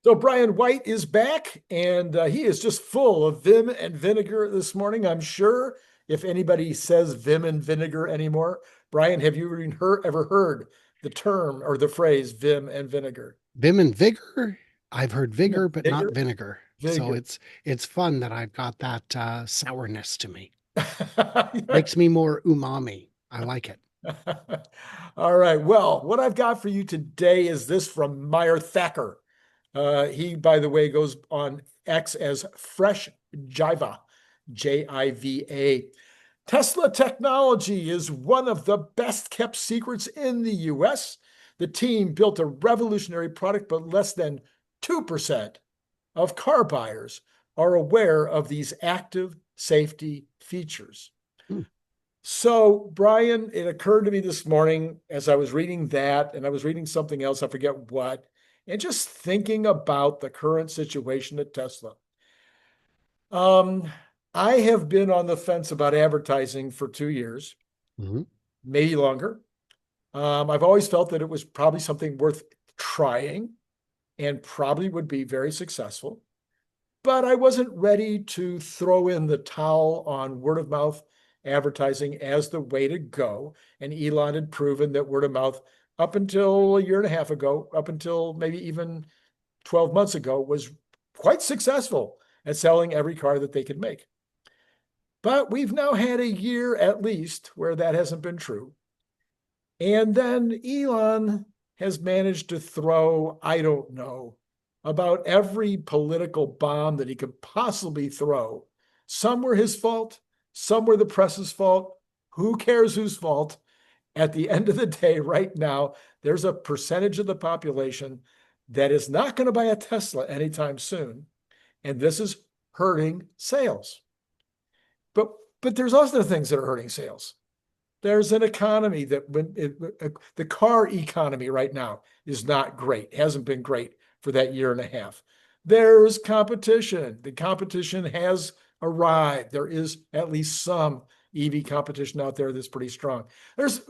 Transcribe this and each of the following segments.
So Brian White is back, and he is just full of vim and vinegar this morning. I'm sure if anybody says vim and vinegar anymore, Brian, have you ever heard the term or the phrase vim and vinegar? Vim and vigor. I've heard Yeah, vigor, but not vigor, vinegar. So vigor. it's fun that I've got that sourness to me. Yeah. Makes me more umami. I like it. All right. Well, what I've got for you today is this from Meyer Thacker. He, by the way, goes on X as Fresh Jiva, Jiva. Tesla technology is one of the best kept secrets in the US. The team built a revolutionary product, but less than 2% of car buyers are aware of these active safety features. Hmm. So, Brian, it occurred to me this morning as I was reading that, and I was reading something else, I forget what, and just thinking about the current situation at Tesla. Um, I have been on the fence about advertising for 2 years, Mhm. maybe longer. I've always felt that it was probably something worth trying and probably would be very successful, but I wasn't ready to throw in the towel on word of mouth advertising as the way to go. And Elon had proven that word of mouth up until a year and a half ago, up until maybe even 12 months ago, was quite successful at selling every car that they could make. But we've now had a year at least where that hasn't been true. And then Elon has managed to throw, I don't know, about every political bomb that he could possibly throw. Some were his fault, some were the press's fault. Who cares whose fault? At the end of the day, right now, there's a percentage of the population that is not going to buy a Tesla anytime soon. And this is hurting sales. But but there's also things that are hurting sales. There's an economy that the car economy right now is not great, hasn't been great for that year and a half. There's competition. The competition has arrived. There is at least some EV competition out there that's pretty strong. There's,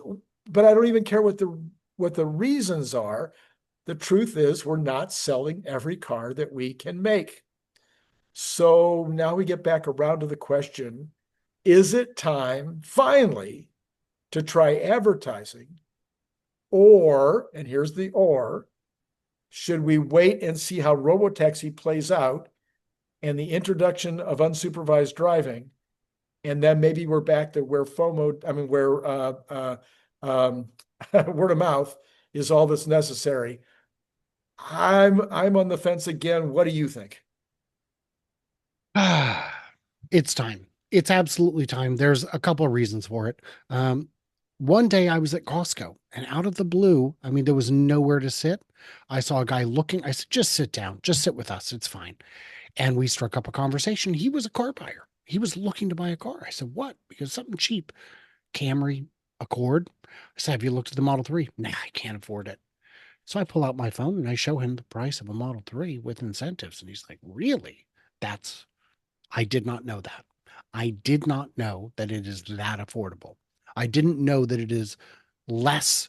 but I don't even care what the reasons are. The truth is, we're not selling every car that we can make. So now we get back around to the question, is it time finally to try advertising? Or, and here's the or, should we wait and see how robotaxi plays out and the introduction of unsupervised driving? And then maybe we're back to where FOMO, I mean, where um, word of mouth is all that's necessary. I'm on the fence again. What do you think? It's time. It's absolutely time. There's a couple of reasons for it. One day I was at Costco and out of the blue, I mean, there was nowhere to sit. I saw a guy looking. I said, just sit down, just sit with us. It's fine. And we struck up a conversation. He was a car buyer. He was looking to buy a car. I said, what? Because something cheap, Camry, Accord. I said, have you looked at the Model 3? Nah, I can't afford it. So I pull out my phone and I show him the price of a Model 3 with incentives. And he's like, really? That's I did not know that. I did not know that it is that affordable. I didn't know that it is less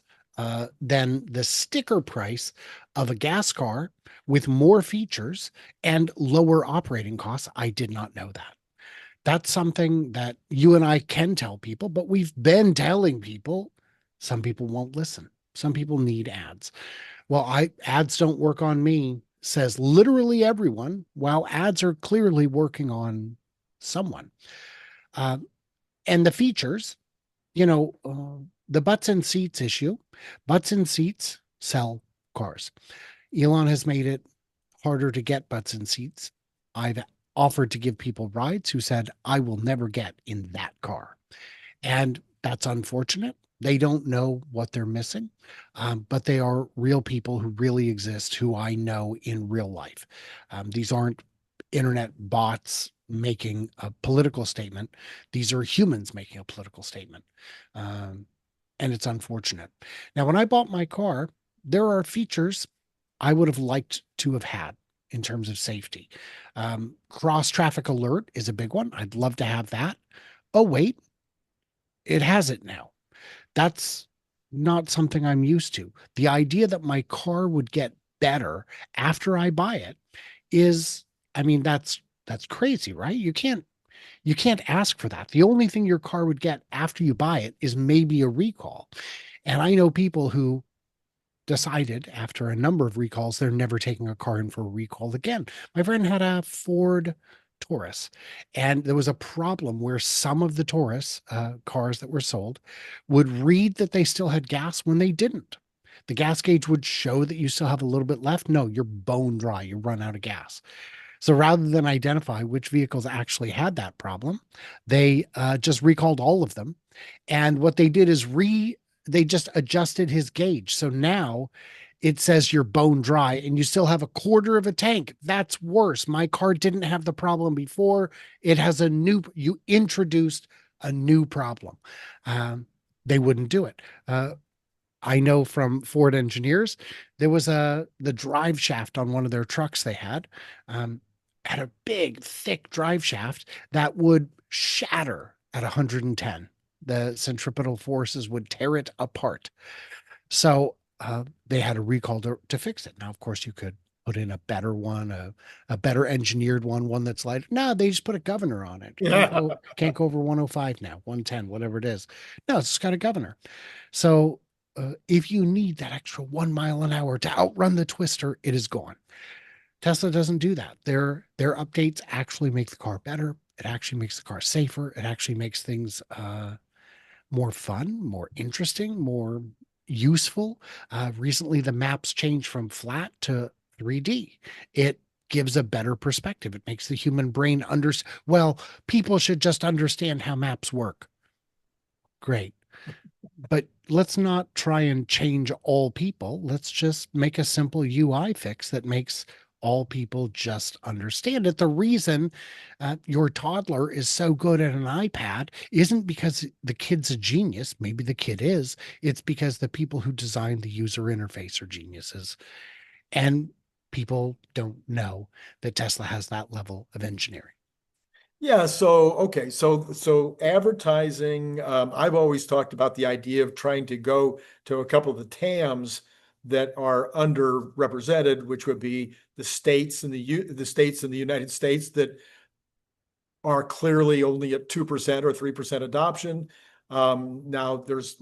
than the sticker price of a gas car with more features and lower operating costs. I did not know that. That's something that you and I can tell people, but we've been telling people. Some people won't listen. Some people need ads. Well, I ads don't work on me, says literally everyone, while ads are clearly working on someone. Uh, and the features, the butts and seats issue, butts and seats sell cars. Elon has made it harder to get butts and seats. I've offered to give people rides who said, I will never get in that car. And that's unfortunate. They don't know what they're missing, but they are real people who really exist, who I know in real life. These aren't internet bots making a political statement. These are humans making a political statement. Um, and it's unfortunate. Now, when I bought my car, there are features I would have liked to have had in terms of safety. Cross traffic alert is a big one. I'd love to have that. Oh, wait, it has it now. That's not something I'm used to. The idea that my car would get better after I buy it is, I mean, that's crazy, right? You can't ask for that. The only thing your car would get after you buy it is maybe a recall. And I know people who decided after a number of recalls they're never taking a car in for a recall again. My friend had a Ford Taurus, and there was a problem where some of the Taurus cars that were sold would read that they still had gas when they didn't. The gas gauge would show that you still have a little bit left. No, you're bone dry. You run out of gas. So rather than identify which vehicles actually had that problem, they just recalled all of them. And what they did is they just adjusted his gauge. So now it says you're bone dry and you still have a quarter of a tank. That's worse. My car didn't have the problem before. It has you introduced a new problem. They wouldn't do it. I know from Ford engineers, there was the drive shaft on one of their trucks they had a big, thick drive shaft that would shatter at 110. The centripetal forces would tear it apart. So they had a recall to fix it. Now, of course, you could put in a better one, a better engineered one that's lighter. No, they just put a governor on it. Yeah. Can't go over 105 now, 110, whatever it is. No, it's just got a governor. So if you need that extra 1 mile an hour to outrun the twister, it is gone. Tesla doesn't do that. Their updates actually make the car better. It actually makes the car safer. It actually makes things more fun, more interesting, more useful. Recently, the maps changed from flat to 3D. It gives a better perspective. It makes the human brain well, people should just understand how maps work. Great. But let's not try and change all people. Let's just make a simple UI fix that makes all people just understand it. The reason your toddler is so good at an iPad isn't because the kid's a genius. Maybe the kid is. It's because the people who designed the user interface are geniuses. And people don't know that Tesla has that level of engineering. Yeah, so okay, so advertising, I've always talked about the idea of trying to go to a couple of the TAMs that are underrepresented, which would be the states in the states in the United States that are clearly only at 2% or 3% adoption. Now there's,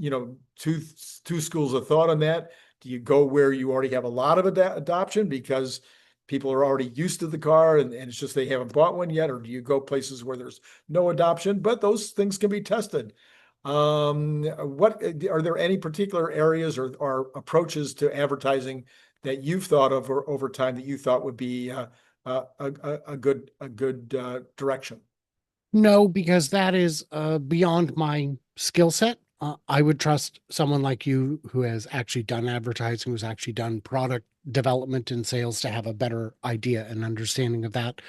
two schools of thought on that. Do you go where you already have a lot of adoption because people are already used to the car and it's just they haven't bought one yet? Or do you go places where there's no adoption? But those things can be tested. What are there any particular areas or approaches to advertising that you've thought of or over time that you thought would be a good direction? No, because that is beyond my skill set. I would trust someone like you who has actually done advertising, who's actually done product development and sales to have a better idea and understanding of that.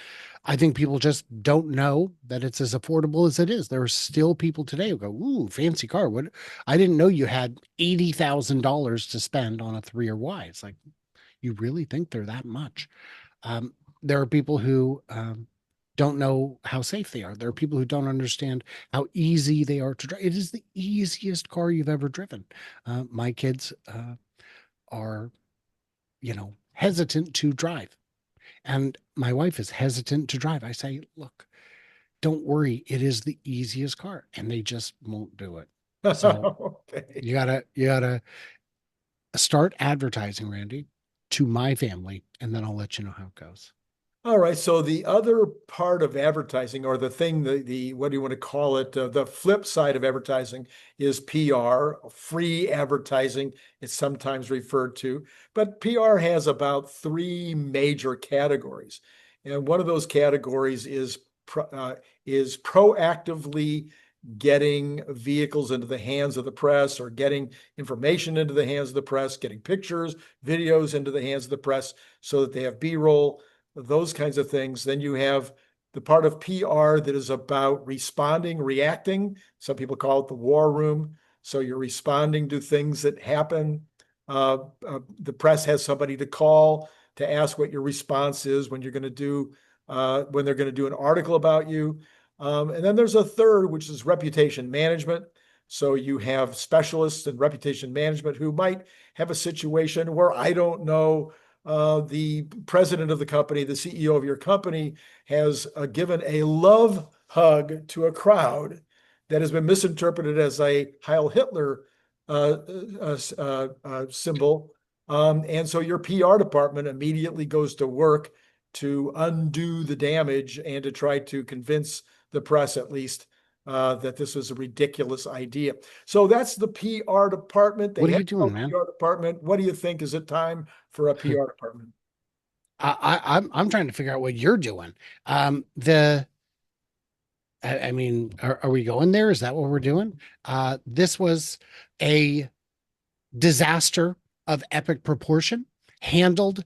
I think people just don't know that it's as affordable as it is. There are still people today who go, "Ooh, fancy car. What? I didn't know you had $80,000 to spend on a 3 or Y." It's like, you really think they're that much? Um, there are people who don't know how safe they are. There are people who don't understand how easy they are to drive. It is the easiest car you've ever driven. My kids are, hesitant to drive. And my wife is hesitant to drive. I say, look, don't worry. It is the easiest car. And they just won't do it. So Okay. you gotta start advertising, Randy, to my family, and then I'll let you know how it goes. All right. So the other part of advertising, or the thing, the what do you want to call it? The flip side of advertising is PR, free advertising. It's sometimes referred to, but PR has about three major categories, and one of those categories is proactively getting vehicles into the hands of the press or getting information into the hands of the press, getting pictures, videos into the hands of the press so that they have B-roll, those kinds of things. Then you have the part of PR that is about responding, reacting. Some people call it the war room. So you're responding to things that happen. The press has somebody to call to ask what your response is when you're going to do when they're going to do an article about you. And then there's a third, which is reputation management. So you have specialists in reputation management who might have a situation where I don't know the president of the company, the CEO of your company, has given a love hug to a crowd that has been misinterpreted as a Heil Hitler symbol. And so your PR department immediately goes to work to undo the damage and to try to convince the press, at least, that this was a ridiculous idea. So that's the PR department. They What are have you doing, a man? PR department. What do you think? Is it time for a PR department? I'm trying to figure out what you're doing. The I mean, are we going there? Is that what we're doing? This was a disaster of epic proportion, handled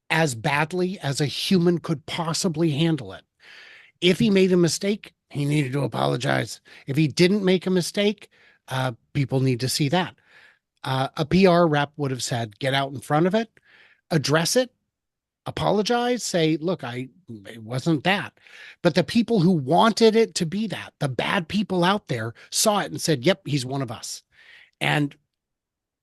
as badly as a human could possibly handle it. If he made a mistake, he needed to apologize. If he didn't make a mistake, people need to see that. A PR rep would have said, get out in front of it, address it, apologize, say, look, it wasn't that. But the people who wanted it to be that, the bad people out there, saw it and said, yep, he's one of us. And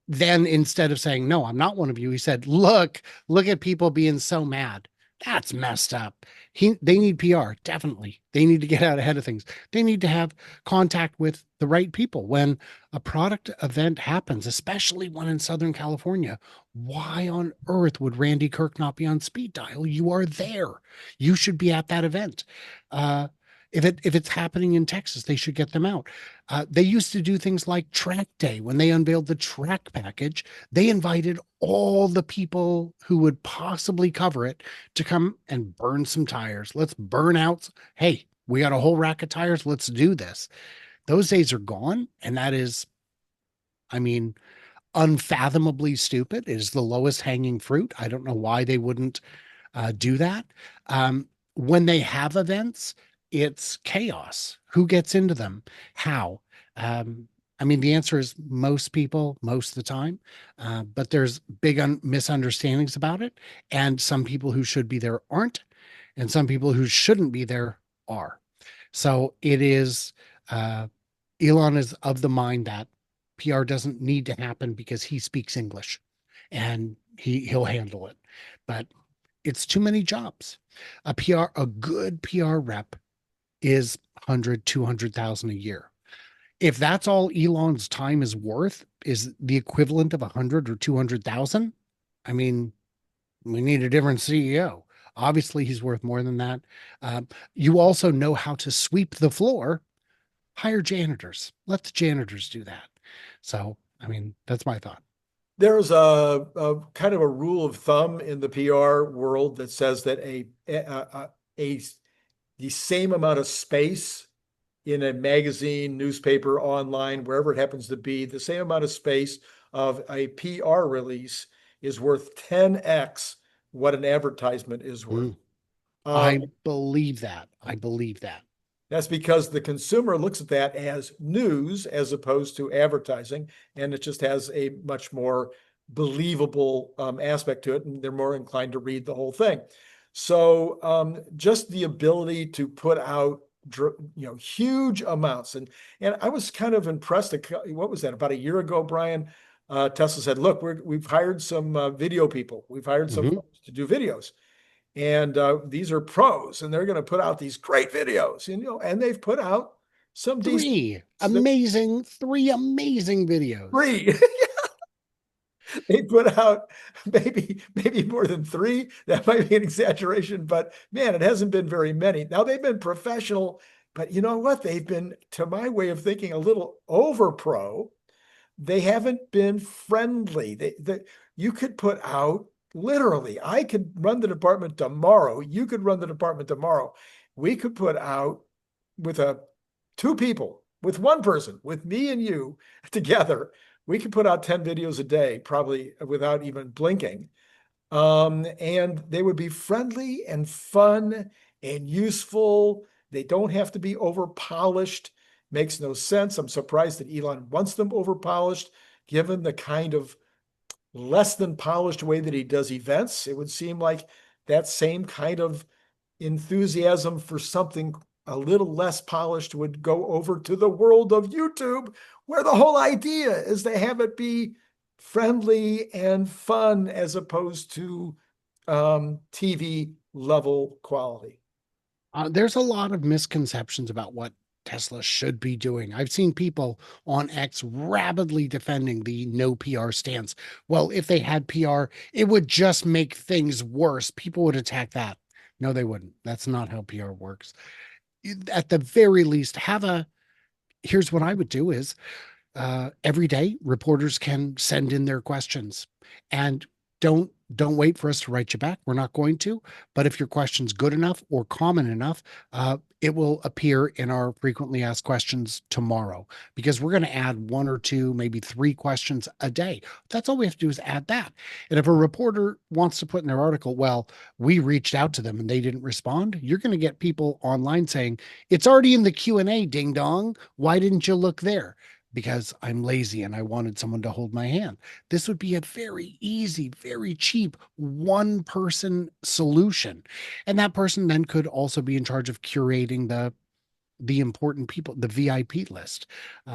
then instead of saying, no, I'm not one of you, he said, look at people being so mad. That's messed up. They need PR, definitely. They need to get out ahead of things. They need to have contact with the right people. When a product event happens, especially one in Southern California, why on earth would Randy Kirk not be on speed dial? You are there. You should be at that event. If it's happening in Texas, they should get them out. They used to do things like Track Day. When they unveiled the track package, they invited all the people who would possibly cover it to come and burn some tires. Let's burn out. Hey, we got a whole rack of tires. Let's do this. Those days are gone. And that is, I mean, unfathomably stupid. It is the lowest hanging fruit. I don't know why they wouldn't do that. When they have events, it's chaos. Who gets into them? How? I mean, the answer is most people, most of the time, but there's big misunderstandings about it. And some people who should be there aren't, and some people who shouldn't be there are. So it is, Elon is of the mind that PR doesn't need to happen because he speaks English and he'll handle it. But it's too many jobs. A good PR rep is 100, 200,000 a year. If that's all Elon's time is worth, is the equivalent of 100 or 200,000, I mean, we need a different CEO. Obviously, he's worth more than that. You also know how to sweep the floor. Hire janitors. Let the janitors do that. So, I mean, that's my thought. There's a kind of a rule of thumb in the PR world that says that the same amount of space in a magazine, newspaper, online, wherever it happens to be, the same amount of space of a PR release is worth 10x what an advertisement is worth. I believe that. I believe that. That's because the consumer looks at that as news as opposed to advertising, and it just has a much more believable aspect to it, and they're more inclined to read the whole thing. So just the ability to put out huge amounts, and I was kind of impressed. What was that, about a year ago, Brian? Tesla said, "Look, we've hired some video people. We've hired some folks to do videos." And these are pros, and they're going to put out these great videos, and they've put out some three amazing videos. Three. They put out maybe more than three. That might be an exaggeration, but man, it hasn't been very many. Now they've been professional, but you know what? They've been, to my way of thinking, a little over pro. They haven't been friendly. You could put out, literally, I could run the department tomorrow. You could run the department tomorrow. We could put out with two people, with one person, with me and you together, we could put out 10 videos a day, probably without even blinking. And they would be friendly and fun and useful. They don't have to be over polished. Makes no sense. I'm surprised that Elon wants them over polished, given the kind of less than polished way that he does events. It would seem like that same kind of enthusiasm for something a little less polished would go over to the world of YouTube, where the whole idea is to have it be friendly and fun as opposed to TV level quality. There's a lot of misconceptions about what Tesla should be doing. I've seen people on X rapidly defending the no PR stance. Well, if they had PR, it would just make things worse. People would attack that. No, they wouldn't. That's not how PR works. At the very least, here's what I would do is every day reporters can send in their questions, and don't wait for us to write you back. We're not going to, but if your question's good enough or common enough, it will appear in our frequently asked questions tomorrow, because we're going to add 1 or 2, maybe 3 questions a day. That's all we have to do is add that. And if a reporter wants to put in their article, well, we reached out to them and they didn't respond, you're going to get people online saying, it's already in the Q&A, ding dong. Why didn't you look there? Because I'm lazy and I wanted someone to hold my hand. This would be a very easy, very cheap one-person solution. And that person then could also be in charge of curating the important people, the VIP list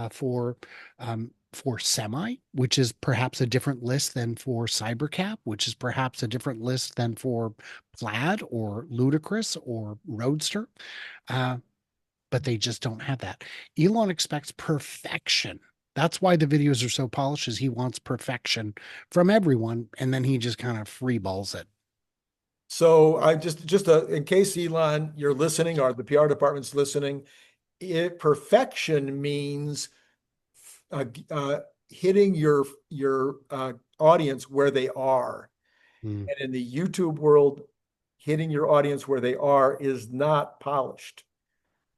for Semi, which is perhaps a different list than for Cybercab, which is perhaps a different list than for Plaid or Ludicrous or Roadster. But they just don't have that. Elon expects perfection. That's why the videos are so polished, is he wants perfection from everyone, and then he just kind of freeballs it. So I just in case, Elon, you're listening, or the PR department's listening, perfection means hitting your audience where they are. Mm. And in the YouTube world, hitting your audience where they are is not polished.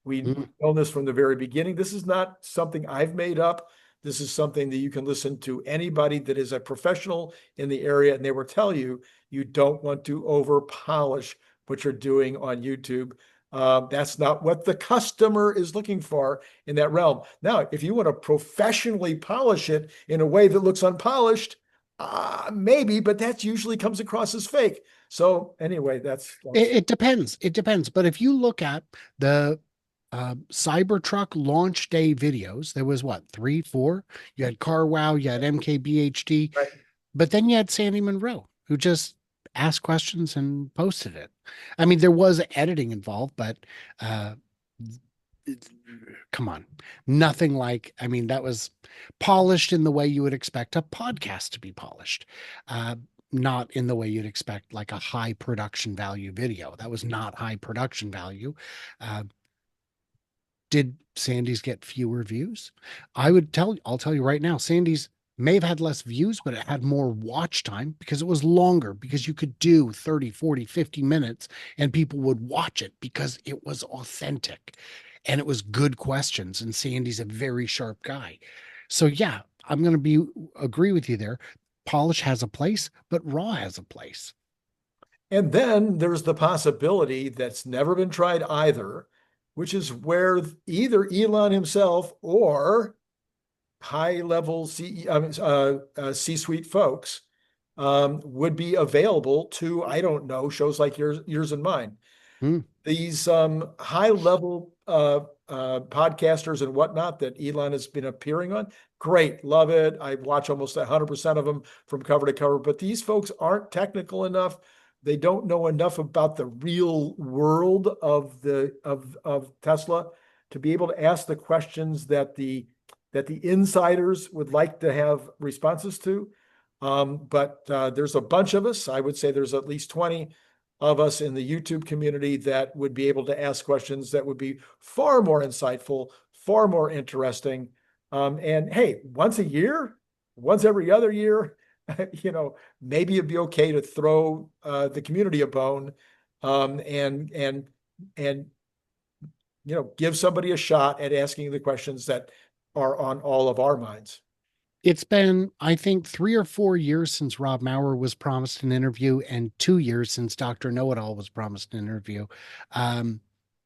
We've known this from the very beginning. This is not something I've made up. This is something that you can listen to anybody that is a professional in the area, and they will tell you, you don't want to over polish what you're doing on YouTube. That's not what the customer is looking for in that realm. Now, if you want to professionally polish it in a way that looks unpolished, maybe, but that usually comes across as fake. So anyway, it depends. It depends. But if you look at the Cybertruck launch day videos, there was what, 3, 4? You had CarWow, you had MKBHD, right. but then you had Sandy Monroe, who just asked questions and posted it. I mean, there was editing involved, but come on, nothing like, I mean, that was polished in the way you would expect a podcast to be polished. Not in the way you'd expect like a high production value video. That was not high production value. Did Sandy's get fewer views? I'll tell you right now, Sandy's may have had less views, but it had more watch time because it was longer, because you could do 30, 40, 50 minutes and people would watch it because it was authentic and it was good questions. And Sandy's a very sharp guy. So yeah, I'm going to agree with you there. Polish has a place, but raw has a place. And then there's the possibility that's never been tried either, which is where either Elon himself or high-level C-suite folks would be available to, I don't know, shows like yours and mine. Hmm. These high-level podcasters and whatnot that Elon has been appearing on, great, love it. I watch almost 100% of them from cover to cover, but these folks aren't technical enough. They don't know enough about the real world of Tesla to be able to ask the questions that the insiders would like to have responses to. But there's a bunch of us. I would say there's at least 20 of us in the YouTube community that would be able to ask questions that would be far more insightful, far more interesting. And hey, once a year, once every other year, maybe it'd be okay to throw the community a bone, and give somebody a shot at asking the questions that are on all of our minds. It's been, I think, 3 or 4 years since Rob Maurer was promised an interview, and 2 years since Dr. Know-It-All was promised an interview.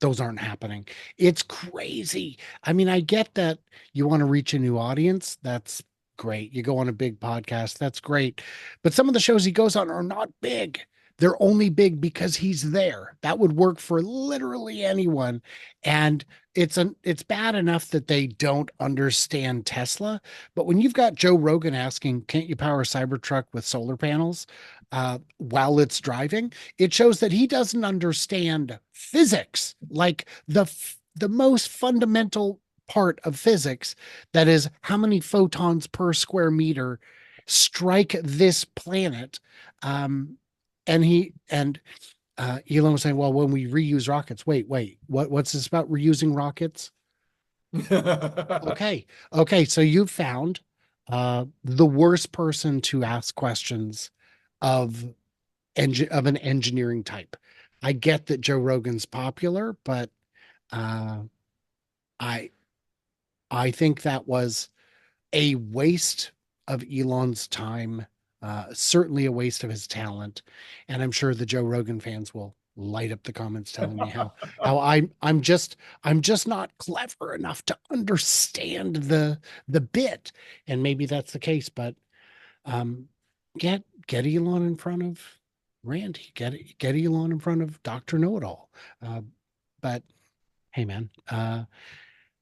Those aren't happening. It's crazy. I mean, I get that you want to reach a new audience. That's great. You go on a big podcast. That's great. But some of the shows he goes on are not big. They're only big because he's there. That would work for literally anyone. And it's bad enough that they don't understand Tesla. But when you've got Joe Rogan asking, can't you power a Cybertruck with solar panels? while it's driving. It shows that he doesn't understand physics, like the most fundamental part of physics, that is how many photons per square meter strike this planet. Um, and Elon was saying, well, when we reuse rockets, wait, what's this about reusing rockets? Okay. Okay. So you found the worst person to ask questions of of an engineering type. I get that Joe Rogan's popular, but uh, I I think that was a waste of Elon's time, certainly a waste of his talent. And I'm sure the Joe Rogan fans will light up the comments telling me how I'm just not clever enough to understand the bit. And maybe that's the case, but um get Elon in front of Randy, get Elon in front of Dr. Know-It-All. But hey man,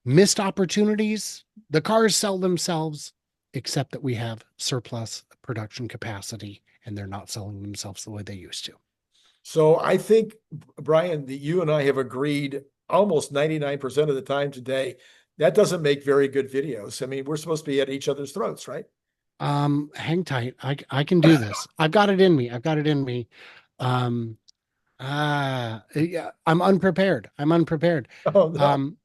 missed opportunities. The cars sell themselves, except that we have surplus production capacity and they're not selling themselves the way they used to. So I think, Brian, that you and I have agreed almost 99% of the time today. That doesn't make very good videos. I mean, we're supposed to be at each other's throats, right? Hang tight. I can do this. I've got it in me. I've got it in me. Um, yeah, I'm unprepared. I'm unprepared. Oh, no. Um,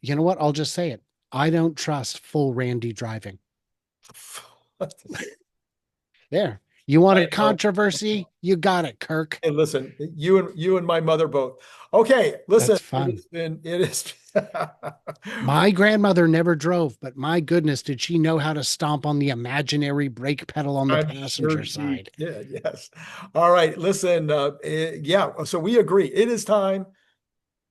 you know what? I'll just say it. I don't trust full Randy driving. There. You I wanted know. controversy? You got it, Kirk. Hey, listen, you and my mother both. Okay, listen, That's fun. it is My grandmother never drove, but my goodness, did she know how to stomp on the imaginary brake pedal on the I'm sure passenger she side? did. Yes. All right. Listen, yeah. So we agree. It is time.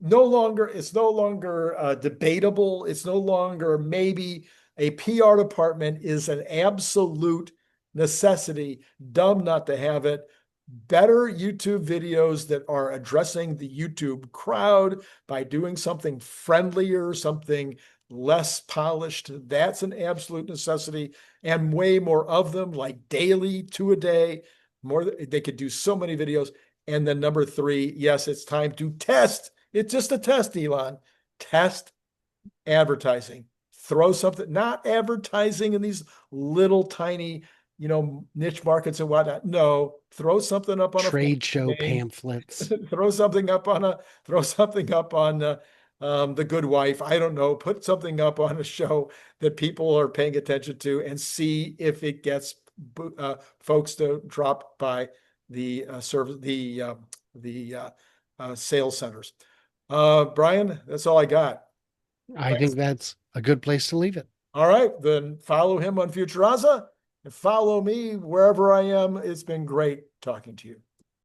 It's no longer debatable. It's no longer maybe. A PR department is an absolute necessity. Dumb not to have it. Better YouTube videos that are addressing the YouTube crowd by doing something friendlier, something less polished. That's an absolute necessity, and way more of them, like daily, two a day. More, they could do so many videos. And then number three, yes, it's time to test. It's just a test, Elon. Test advertising. Throw something, not advertising in these little tiny, niche markets and whatnot. No, throw something up on a Trade show thing. pamphlets. Throw something up on the Good Wife. I don't know. Put something up on a show that people are paying attention to, and see if it gets folks to drop by the service, the sales centers. Brian, that's all I got. I Thanks. think that's a good place to leave it. All right, then follow him on Futuraza and follow me wherever I am. It's been great talking to you.